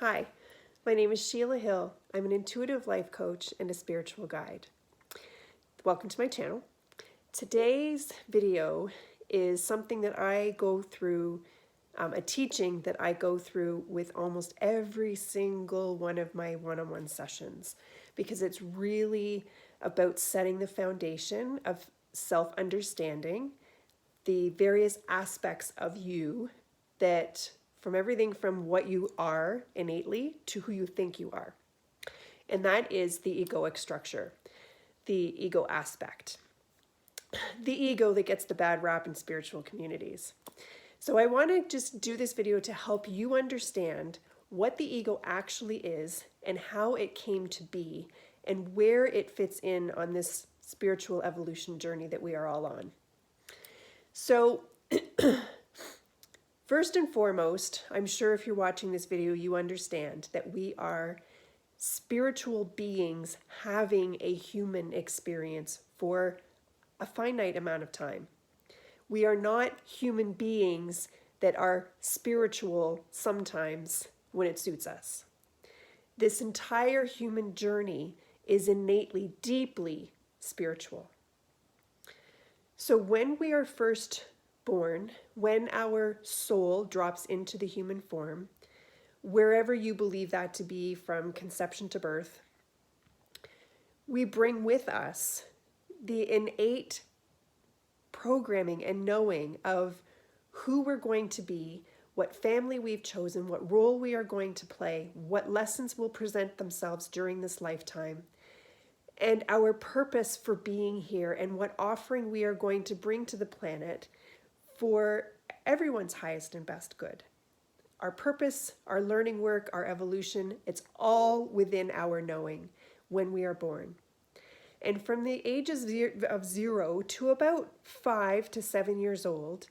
Hi, my name is Sheila Hill. I'm an intuitive life coach and a spiritual guide. Welcome to my channel. Today's video is something that I go through, a teaching that I go through with almost every single one of my one-on-one sessions, because it's really about setting the foundation of self-understanding, the various aspects of you that from everything from what you are innately to who you think you are. And that is the egoic structure, the ego aspect, the ego that gets the bad rap in spiritual communities. So I want to just do this video to help you understand what the ego actually is and how it came to be and where it fits in on this spiritual evolution journey that we are all on. So first and foremost, I'm sure if you're watching this video, you understand that we are spiritual beings having a human experience for a finite amount of time. We are not human beings that are spiritual sometimes when it suits us. This entire human journey is innately, deeply spiritual. So when we are first born, when our soul drops into the human form, wherever you believe that to be from conception to birth, we bring with us the innate programming and knowing of who we're going to be, what family we've chosen, what role we are going to play, what lessons will present themselves during this lifetime, and our purpose for being here and what offering we are going to bring to the planet for everyone's highest and best good. Our purpose, our learning work, our evolution, it's all within our knowing when we are born. And from the ages of 0 to about 5 to 7 years old,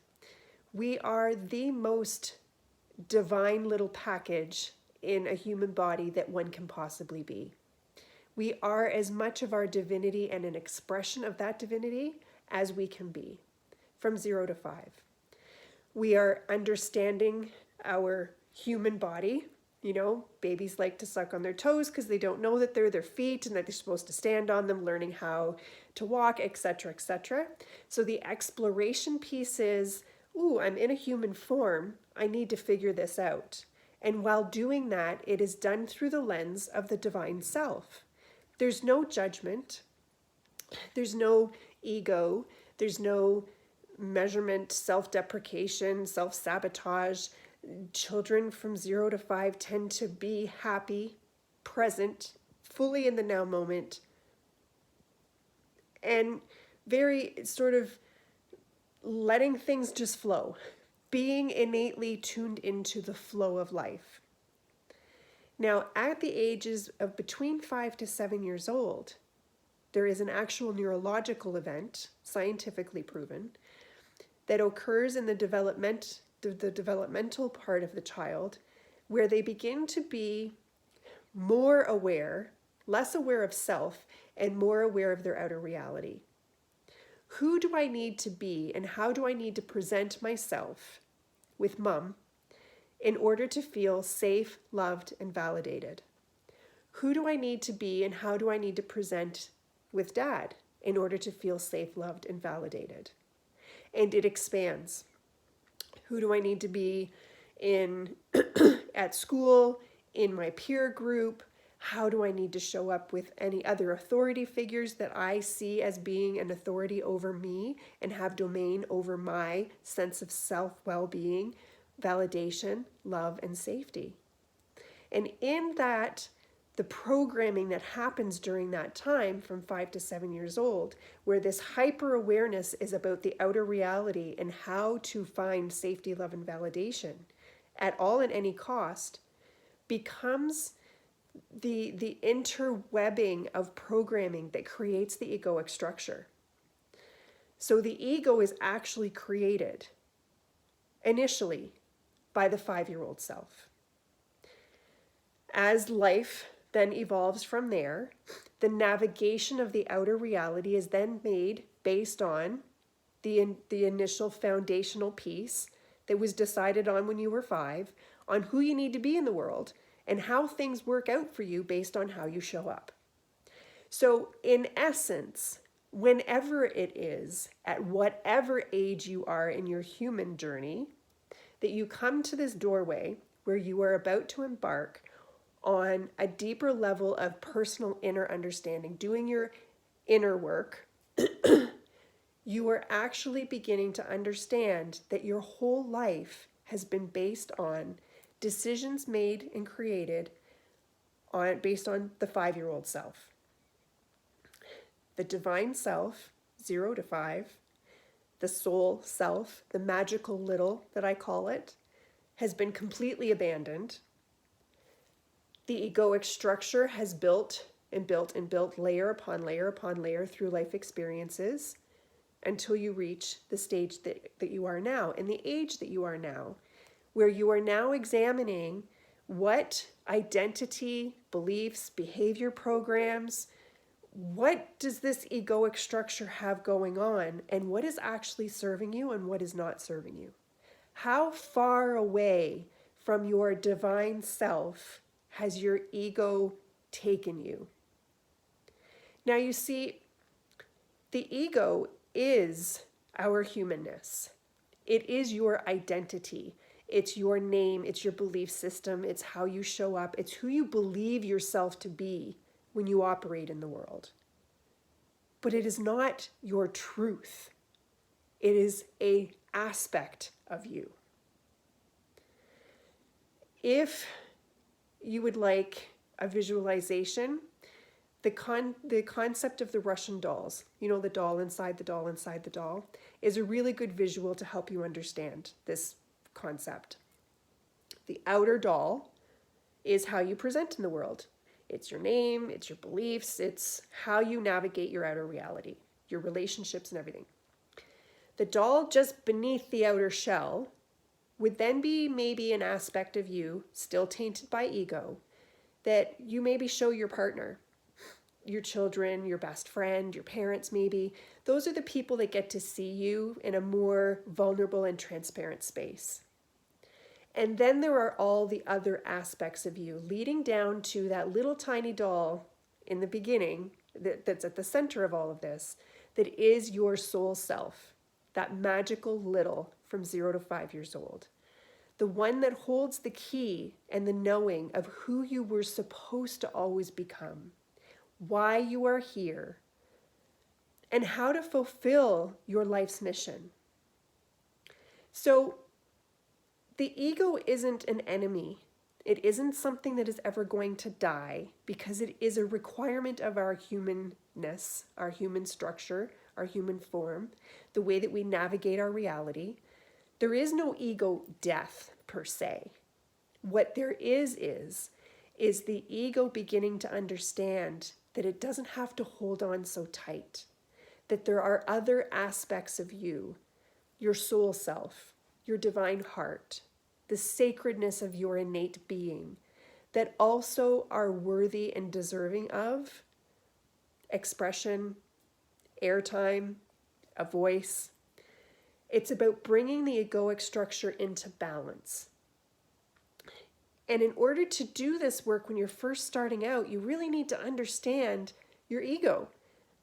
we are the most divine little package in a human body that one can possibly be. We are as much of our divinity and an expression of that divinity as we can be, from 0 to 5. We are understanding our human body. You know, babies like to suck on their toes because they don't know that they're their feet and that they're supposed to stand on them, learning how to walk, etc., etc. So the exploration piece is, ooh, I'm in a human form. I need to figure this out. And while doing that, it is done through the lens of the divine self. There's no judgment. There's no ego. There's no measurement, self-deprecation, self-sabotage. Children from 0 to 5 tend to be happy, present, fully in the now moment, and very sort of letting things just flow, being innately tuned into the flow of life. Now, at the ages of between 5 to 7 years old, there is an actual neurological event, scientifically proven, that occurs in the developmental part of the child, where they begin to be more aware, less aware of self, and more aware of their outer reality. Who do I need to be, and how do I need to present myself with mom in order to feel safe, loved, and validated? Who do I need to be, and how do I need to present with dad in order to feel safe, loved, and validated? And it expands. Who do I need to be in at school, in my peer group? How do I need to show up with any other authority figures that I see as being an authority over me and have domain over my sense of self, well-being, validation, love, and safety? And in that, the programming that happens during that time from 5 to 7 years old, where this hyper awareness is about the outer reality and how to find safety, love, and validation at all and any cost, becomes the interwebbing of programming that creates the egoic structure. So the ego is actually created initially by the 5-year-old self. As life then evolves from there, the navigation of the outer reality is then made based on the initial foundational piece that was decided on when you were 5, on who you need to be in the world and how things work out for you based on how you show up. So, in essence, whenever it is, at whatever age you are in your human journey, that you come to this doorway where you are about to embark on a deeper level of personal inner understanding, doing your inner work, you are actually beginning to understand that your whole life has been based on decisions made and created based on the 5-year-old self. The divine self, 0 to 5, the soul self, the magical little that I call it, has been completely abandoned. The egoic structure has built and built and built layer upon layer upon layer through life experiences until you reach the stage that you are now, and the age that you are now, where you are now examining what identity, beliefs, behavior programs, what does this egoic structure have going on, and what is actually serving you and what is not serving you? How far away from your divine self has your ego taken you? Now you see, the ego is our humanness. It is your identity. It's your name. It's your belief system. It's how you show up. It's who you believe yourself to be when you operate in the world. But it is not your truth. It is an aspect of you. If you would like a visualization, the concept of the Russian dolls, you know, the doll inside the doll inside the doll, is a really good visual to help you understand this concept. The outer doll is how you present in the world. It's your name, it's your beliefs, it's how you navigate your outer reality, your relationships and everything. The doll just beneath the outer shell would then be maybe an aspect of you, still tainted by ego, that you maybe show your partner, your children, your best friend, your parents maybe. Those are the people that get to see you in a more vulnerable and transparent space. And then there are all the other aspects of you, leading down to that little tiny doll in the beginning that's at the center of all of this, that is your soul self, that magical little from 0 to 5 years old. The one that holds the key and the knowing of who you were supposed to always become, why you are here, and how to fulfill your life's mission. So the ego isn't an enemy. It isn't something that is ever going to die, because it is a requirement of our humanness, our human structure, our human form, the way that we navigate our reality. There is no ego death per se. What there is the ego beginning to understand that it doesn't have to hold on so tight, that there are other aspects of you, your soul self, your divine heart, the sacredness of your innate being, that also are worthy and deserving of expression, airtime, a voice. It's about bringing the egoic structure into balance. And in order to do this work when you're first starting out, you really need to understand your ego.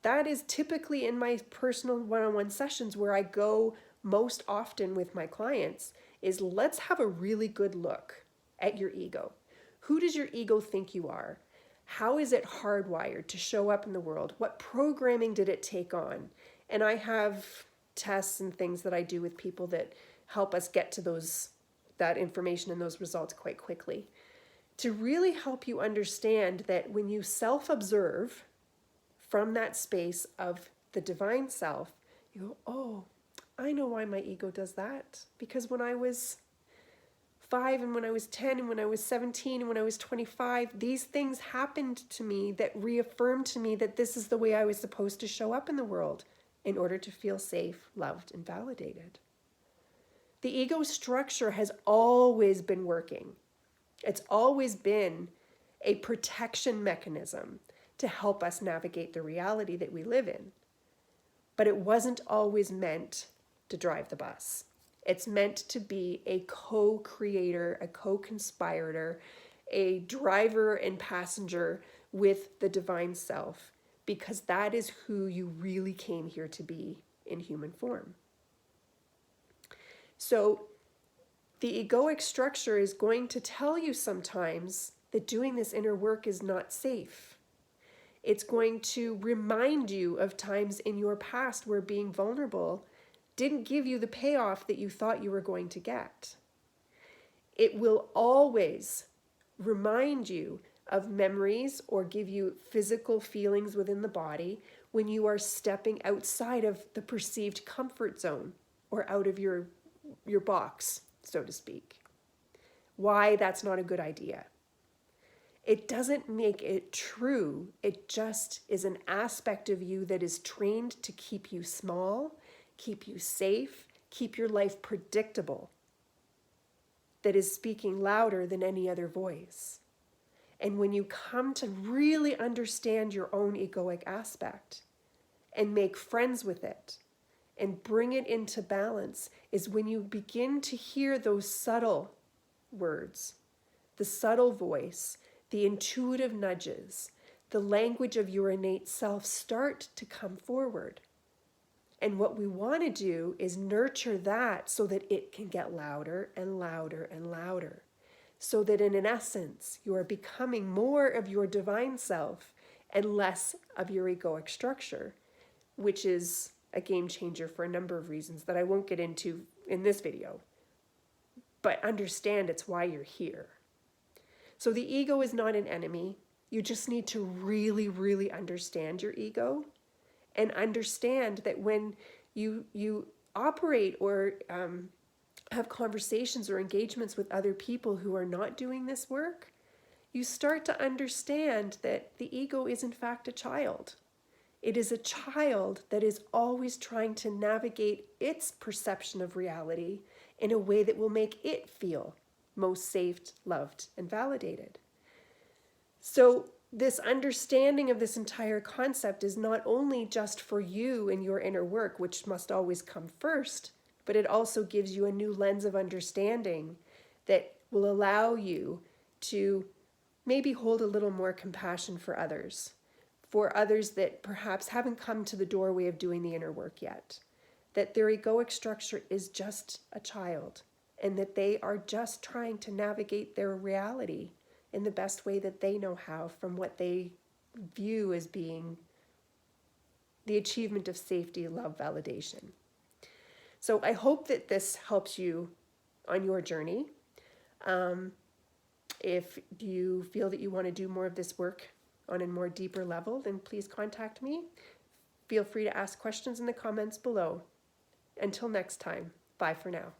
That is typically in my personal one-on-one sessions where I go most often with my clients, is let's have a really good look at your ego. Who does your ego think you are? How is it hardwired to show up in the world? What programming did it take on? And I have tests and things that I do with people that help us get to that information and those results quite quickly, to really help you understand that when you self-observe from that space of the divine self, you go, oh, I know why my ego does that. Because when I was 5 and when I was 10 and when I was 17 and when I was 25, these things happened to me that reaffirmed to me that this is the way I was supposed to show up in the world in order to feel safe, loved, and validated. The ego structure has always been working. It's always been a protection mechanism to help us navigate the reality that we live in. But it wasn't always meant to drive the bus. It's meant to be a co-creator, a co-conspirator, a driver and passenger with the divine self, because that is who you really came here to be in human form. So the egoic structure is going to tell you sometimes that doing this inner work is not safe. It's going to remind you of times in your past where being vulnerable didn't give you the payoff that you thought you were going to get. It will always remind you of memories or give you physical feelings within the body when you are stepping outside of the perceived comfort zone or out of your box, so to speak. Why that's not a good idea. It doesn't make it true. It just is an aspect of you that is trained to keep you small, keep you safe, keep your life predictable, that is speaking louder than any other voice. And when you come to really understand your own egoic aspect and make friends with it and bring it into balance, is when you begin to hear those subtle words, the subtle voice, the intuitive nudges, the language of your innate self start to come forward. And what we want to do is nurture that so that it can get louder and louder and louder. So that in essence, you are becoming more of your divine self and less of your egoic structure, which is a game changer for a number of reasons that I won't get into in this video. But understand it's why you're here. So the ego is not an enemy. You just need to really, really understand your ego and understand that when you operate or have conversations or engagements with other people who are not doing this work, you start to understand that the ego is in fact a child. It is a child that is always trying to navigate its perception of reality in a way that will make it feel most safe, loved, and validated. So this understanding of this entire concept is not only just for you and your inner work, which must always come first, but it also gives you a new lens of understanding that will allow you to maybe hold a little more compassion for others that perhaps haven't come to the doorway of doing the inner work yet, that their egoic structure is just a child, and that they are just trying to navigate their reality in the best way that they know how from what they view as being the achievement of safety, love, validation. So I hope that this helps you on your journey. If you feel that you want to do more of this work on a more deeper level, then please contact me. Feel free to ask questions in the comments below. Until next time, bye for now.